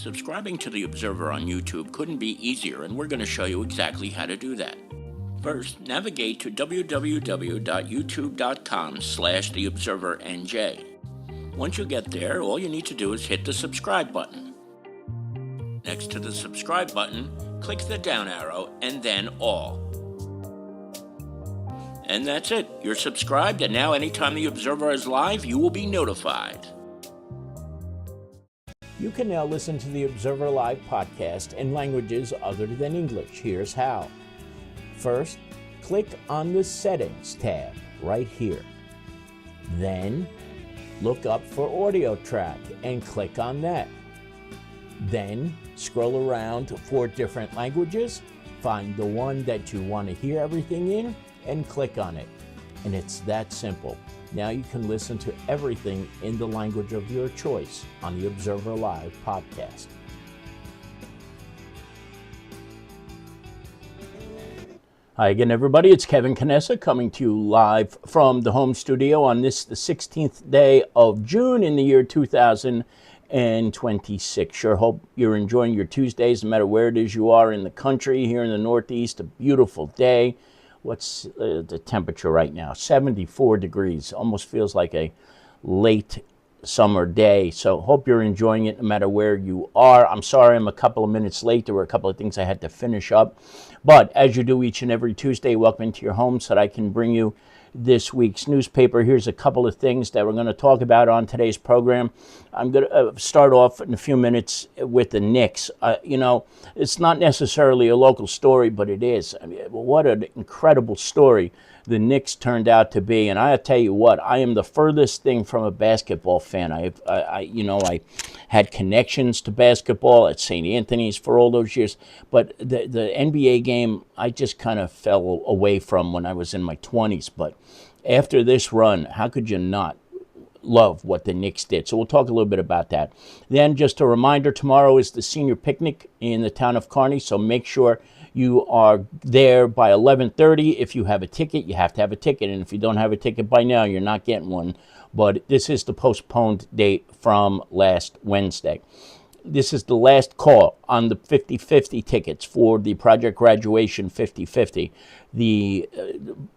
Subscribing to The Observer on YouTube couldn't be easier, and we're going to show you exactly how to do that. First, navigate to www.youtube.com/theobservernj. Once you get there, all you need to do is hit the subscribe button. Next to the subscribe button, click the down arrow and then all. And that's it. You're subscribed, and now anytime The Observer is live, you will be notified. You can now listen to the Observer Live podcast in languages other than English. Here's how. First, click on the Settings tab right here. Then, look up for audio track and click on that. Then, scroll around for different languages, find the one that you want to hear everything in, and click on it. And it's that simple. Now you can listen to everything in the language of your choice on the Observer Live podcast. Hi again, everybody. It's Kevin Canessa coming to you live from the home studio on this, the 16th day of June in the year 2026. Sure hope you're enjoying your Tuesdays, no matter where it is you are in the country. Here in the Northeast, a beautiful day. What's the temperature right now? 74 degrees. Almost feels like a late summer day. So hope you're enjoying it no matter where you are. I'm sorry I'm a couple of minutes late. There were a couple of things I had to finish up. But as you do each and every Tuesday, welcome into your home so that I can bring you this week's newspaper. Here's a couple of things that we're going to talk about on today's program. I'm going to start off in a few minutes with the Knicks. It's not necessarily a local story, but it is. I mean, what an incredible story the Knicks turned out to be. And I tell you what, I am the furthest thing from a basketball fan. I had connections to basketball at St. Anthony's for all those years, but the NBA game I just kind of fell away from when I was in my 20s. But after this run, how could you not love what the Knicks did? So we'll talk a little bit about that. Then just a reminder, tomorrow is the senior picnic in the town of Kearney, so make sure you are there by 11:30. If you have a ticket, you have to have a ticket, and if you don't have a ticket by now, you're not getting one. But this is the postponed date from last Wednesday. This is the last call on the 50/50 tickets for the Project Graduation 50/50. The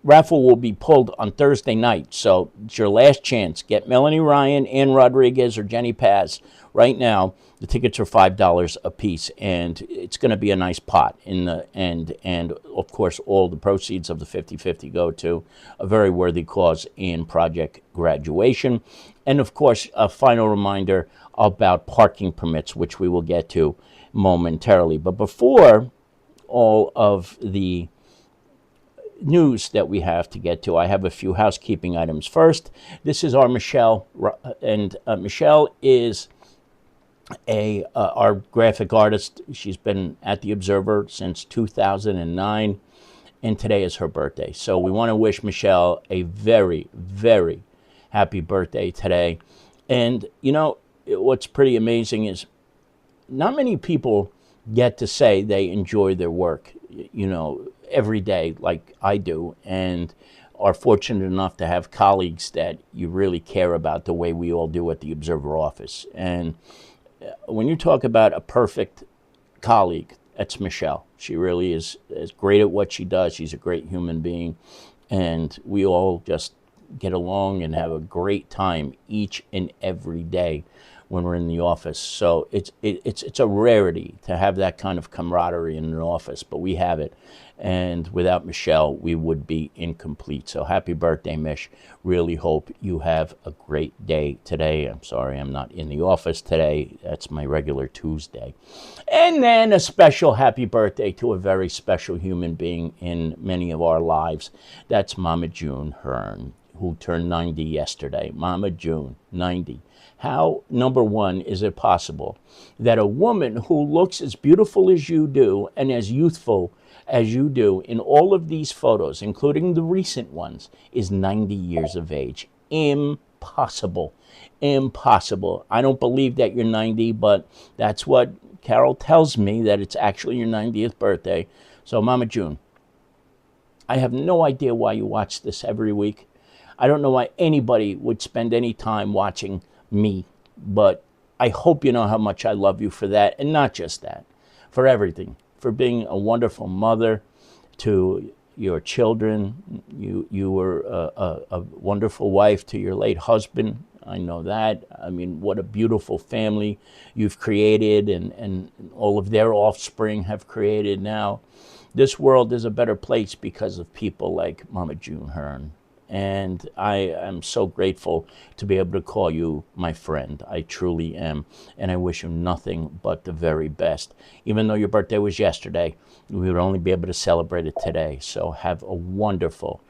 raffle will be pulled on Thursday night, so it's your last chance. Get Melanie Ryan, Ann Rodriguez, or Jenny Paz right now. The tickets are $5 a piece, and it's going to be a nice pot in the end. And of course, all the proceeds of the 50/50 go to a very worthy cause in Project Graduation. And of course, a final reminder about parking permits, which we will get to momentarily. But before all of the news that we have to get to, I have a few housekeeping items. First, this is our Michelle, and Michelle is our graphic artist. She's been at the Observer since 2009, and today is her birthday. So we want to wish Michelle a very, very happy birthday today. And what's pretty amazing is not many people get to say they enjoy their work, every day like I do, and are fortunate enough to have colleagues that you really care about the way we all do at the Observer office. And when you talk about a perfect colleague, that's Michelle. She really is great at what she does. She's a great human being, and we all just get along and have a great time each and every day when we're in the office. So it's a rarity to have that kind of camaraderie in an office, but we have it. And without Michelle, we would be incomplete. So happy birthday, Mish. Really hope you have a great day today. I'm sorry I'm not in the office today. That's my regular Tuesday. And then a special happy birthday to a very special human being in many of our lives. That's Mama June Hearn, who turned 90 yesterday. Mama June, 90. How, number one, is it possible that a woman who looks as beautiful as you do and as youthful as you do in all of these photos, including the recent ones, is 90 years of age? Impossible. Impossible. I don't believe that you're 90, but that's what Carol tells me, that it's actually your 90th birthday. So, Mama June, I have no idea why you watch this every week. I don't know why anybody would spend any time watching me, but I hope you know how much I love you for that, and not just that, for everything, for being a wonderful mother to your children. You were a wonderful wife to your late husband. I know that. I mean, what a beautiful family you've created, and all of their offspring have created now. This world is a better place because of people like Mama June Hearn. And I am so grateful to be able to call you my friend. I truly am. And I wish you nothing but the very best. Even though your birthday was yesterday, we would only be able to celebrate it today. So have a wonderful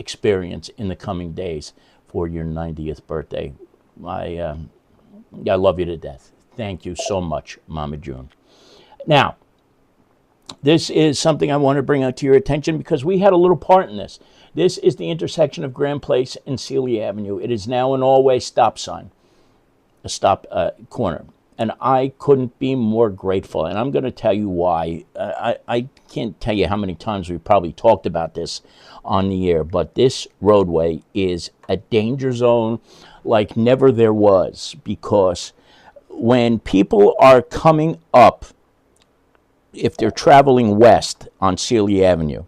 experience in the coming days for your 90th birthday. I love you to death. Thank you so much, Mama June. Now, this is something I want to bring out to your attention because we had a little part in this. This is the intersection of Grand Place and Celia Avenue. It is now an all-way stop sign, a stop corner. And I couldn't be more grateful. And I'm going to tell you why. I can't tell you how many times we probably talked about this on the air, but this roadway is a danger zone like never there was, because when people are coming up, if they're traveling west on Celia Avenue,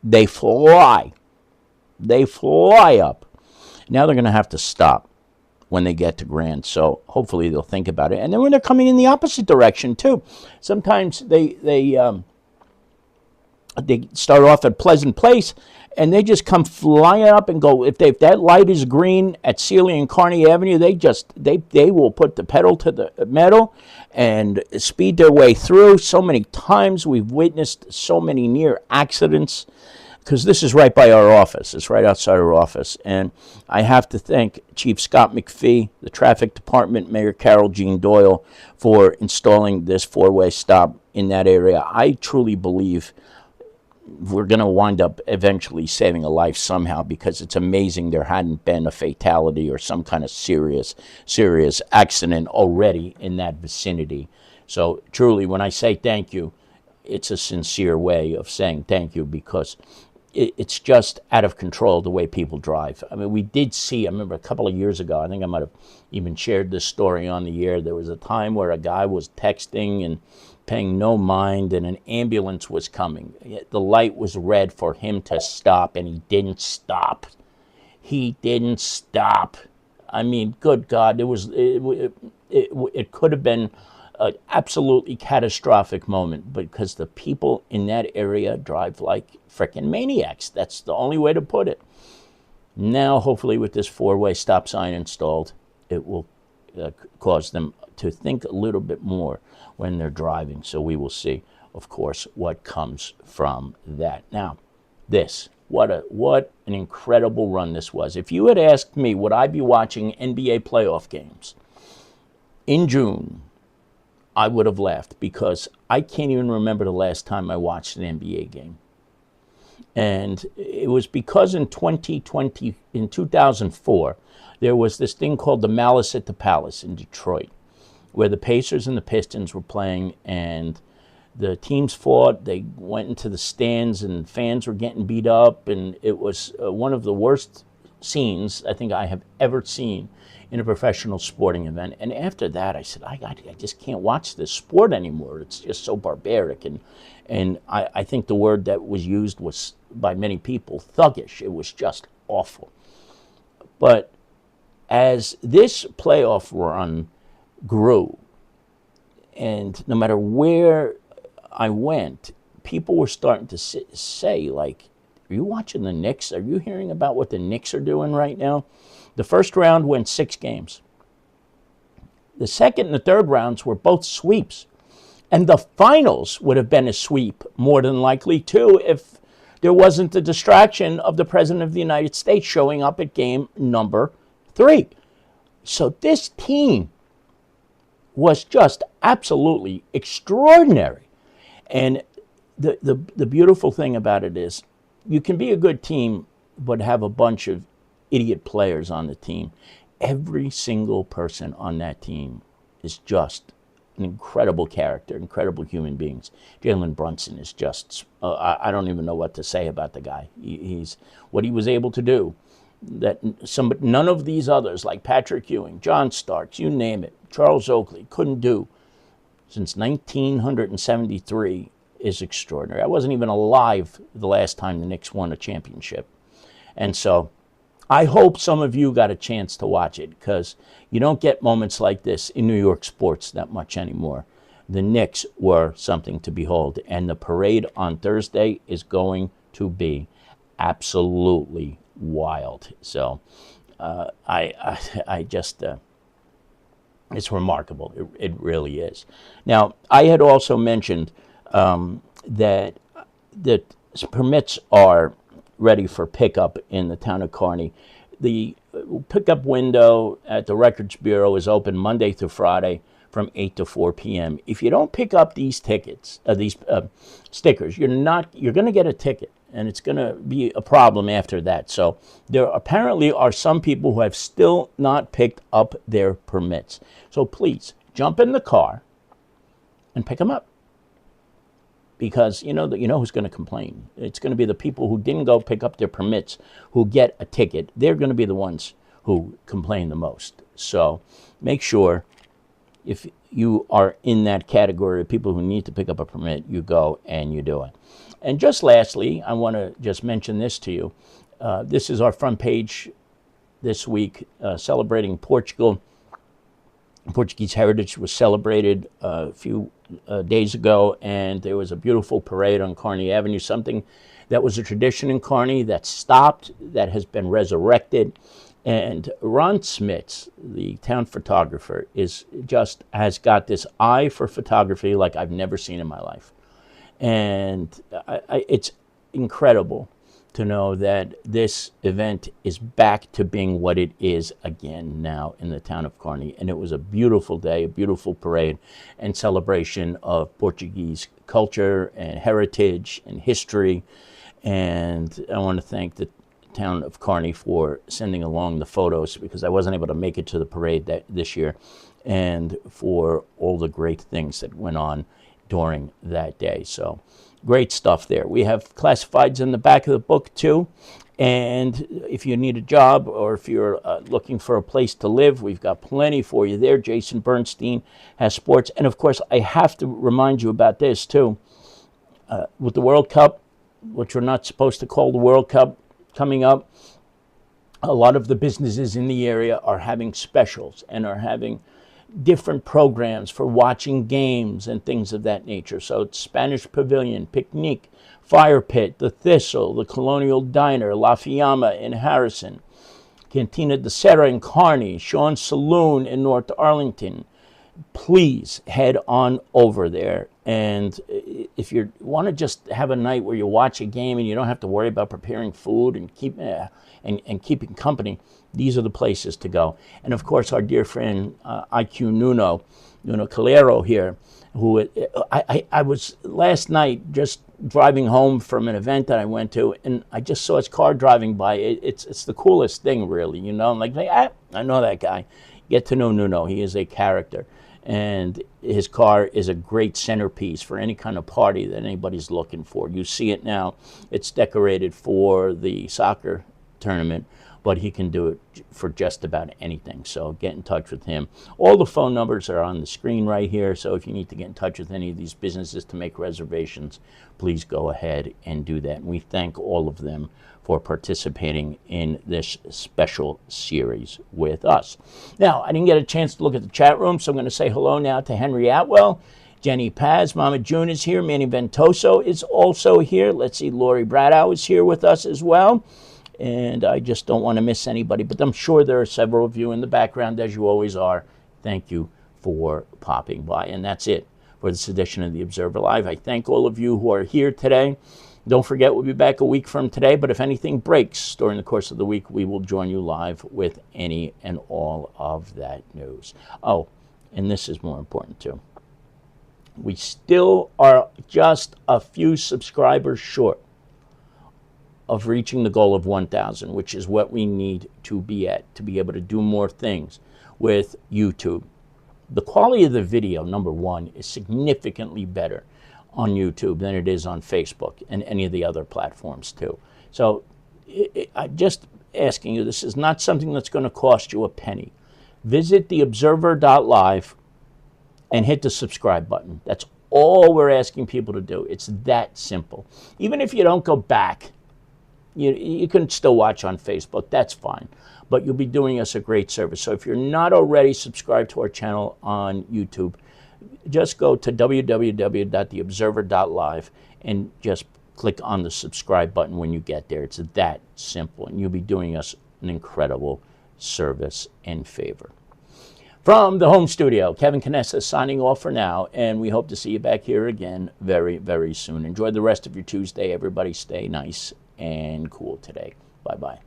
they fly up. Now they're going to have to stop when they get to Grand, so hopefully they'll think about it. And then when they're coming in the opposite direction too, sometimes they start off at Pleasant Place and they just come flying up and go. If that light is green at Celia and Kearny Avenue, they will put the pedal to the metal and speed their way through. So many times we've witnessed so many near accidents, because this is right by our office. It's right outside our office. And I have to thank Chief Scott McPhee, the Traffic Department, Mayor Carol Jean Doyle, for installing this four-way stop in that area. I truly believe we're going to wind up eventually saving a life somehow, because it's amazing there hadn't been a fatality or some kind of serious accident already in that vicinity. So truly, when I say thank you, it's a sincere way of saying thank you, because it's just out of control the way people drive. I mean, we did see, I remember a couple of years ago, I think I might have even shared this story on the air, there was a time where a guy was texting and paying no mind, and an ambulance was coming. The light was red for him to stop, and he didn't stop. He didn't stop. I mean, good God, it could have been an absolutely catastrophic moment, because the people in that area drive like frickin' maniacs. That's the only way to put it. Now, hopefully, with this four-way stop sign installed, it will cause them to think a little bit more when they're driving. So we will see, of course, what comes from that. Now, what an incredible run this was. If you had asked me, would I be watching NBA playoff games in June, I would have laughed, because I can't even remember the last time I watched an NBA game. And it was because in 2004, there was this thing called the Malice at the Palace in Detroit, where the Pacers and the Pistons were playing, and the teams fought. They went into the stands, and fans were getting beat up, and it was one of the worst scenes I think I have ever seen in a professional sporting event. And after that, I said, I just can't watch this sport anymore. It's just so barbaric. And I think the word that was used was, by many people, thuggish. It was just awful. But as this playoff run grew, and no matter where I went, people were starting to say, like, are you watching the Knicks? Are you hearing about what the Knicks are doing right now? The first round went 6 games. The second and the third rounds were both sweeps. And the finals would have been a sweep, more than likely, too, if there wasn't the distraction of the President of the United States showing up at game number 3. So this team was just absolutely extraordinary. And the beautiful thing about it is, you can be a good team but have a bunch of idiot players on the team. Every single person on that team is just an incredible character, incredible human beings. Jalen Brunson is just, I don't even know what to say about the guy. He's what he was able to do that none of these others, like Patrick Ewing, John Starks, you name it, Charles Oakley, couldn't do since 1973 is extraordinary. I wasn't even alive the last time the Knicks won a championship. And so I hope some of you got a chance to watch it, because you don't get moments like this in New York sports that much anymore. The Knicks were something to behold, and the parade on Thursday is going to be absolutely wild. So I just it's remarkable. It really is. Now, I had also mentioned that permits are ready for pickup in the town of Kearney. The pickup window at the Records Bureau is open Monday through Friday from 8 to 4 p.m. If you don't pick up these tickets, these stickers, you're going to get a ticket, and it's going to be a problem after that. So there apparently are some people who have still not picked up their permits. So please jump in the car and pick them up, because you know who's going to complain. It's going to be the people who didn't go pick up their permits who get a ticket. They're going to be the ones who complain the most. So make sure, if you are in that category of people who need to pick up a permit, you go and you do it. And just lastly, I want to just mention this to you. This is our front page this week, celebrating Portugal. Portuguese heritage was celebrated a few days ago, and there was a beautiful parade on Kearney Avenue, something that was a tradition in Kearney that stopped, that has been resurrected. And Ron Smits, the town photographer, has got this eye for photography like I've never seen in my life. And it's incredible to know that this event is back to being what it is again now in the town of Kearney. And it was a beautiful day, a beautiful parade and celebration of Portuguese culture and heritage and history. And I want to thank the town of Kearney for sending along the photos, because I wasn't able to make it to the parade this year, and for all the great things that went on during that day. So great stuff there. We have classifieds in the back of the book too, and if you need a job, or if you're looking for a place to live, we've got plenty for you there. Jason Bernstein has sports, and of course I have to remind you about this too. With the World Cup, which we're not supposed to call the World Cup, coming up, a lot of the businesses in the area are having specials and are having different programs for watching games and things of that nature. So it's Spanish Pavilion, Picnic, Fire Pit, The Thistle, the Colonial Diner, La Fiamma in Harrison, Cantina de Serra in Kearney, Sean's Saloon in North Arlington. Please head on over there. And if you want to just have a night where you watch a game and you don't have to worry about preparing food and keeping company, these are the places to go. And of course, our dear friend IQ Nuno Calero here, who I was last night just driving home from an event that I went to, and I just saw his car driving by. It's the coolest thing, really. I'm like, I know that guy. Get to know Nuno. He is a character. And his car is a great centerpiece for any kind of party that anybody's looking for. You see it now. It's decorated for the soccer tournament, but he can do it for just about anything. So get in touch with him. All the phone numbers are on the screen right here. So if you need to get in touch with any of these businesses to make reservations, please go ahead and do that. And we thank all of them for participating in this special series with us. Now, I didn't get a chance to look at the chat room, so I'm going to say hello now to Henry Atwell, Jenny Paz, Mama June is here, Manny Ventoso is also here. Let's see, Lori Bradow is here with us as well. And I just don't want to miss anybody, but I'm sure there are several of you in the background, as you always are. Thank you for popping by. And that's it for this edition of the Observer Live. I thank all of you who are here today. Don't forget, we'll be back a week from today, but if anything breaks during the course of the week, we will join you live with any and all of that news. Oh, and this is more important too. We still are just a few subscribers short of reaching the goal of 1,000, which is what we need to be at to be able to do more things with YouTube. The quality of the video, number one, is significantly better on YouTube than it is on Facebook and any of the other platforms too. So I just asking you. This is not something that's going to cost you a penny. Visit theobserver.live and hit the subscribe button. That's all we're asking people to do. It's that simple. Even if you don't go back, you can still watch on Facebook. That's fine. But you'll be doing us a great service. So if you're not already subscribed to our channel on YouTube, just go to www.theobserver.live and just click on the subscribe button when you get there. It's that simple, and you'll be doing us an incredible service and favor. From the home studio, Kevin Canessa signing off for now, and we hope to see you back here again very, very soon. Enjoy the rest of your Tuesday. Everybody stay nice and cool today. Bye-bye.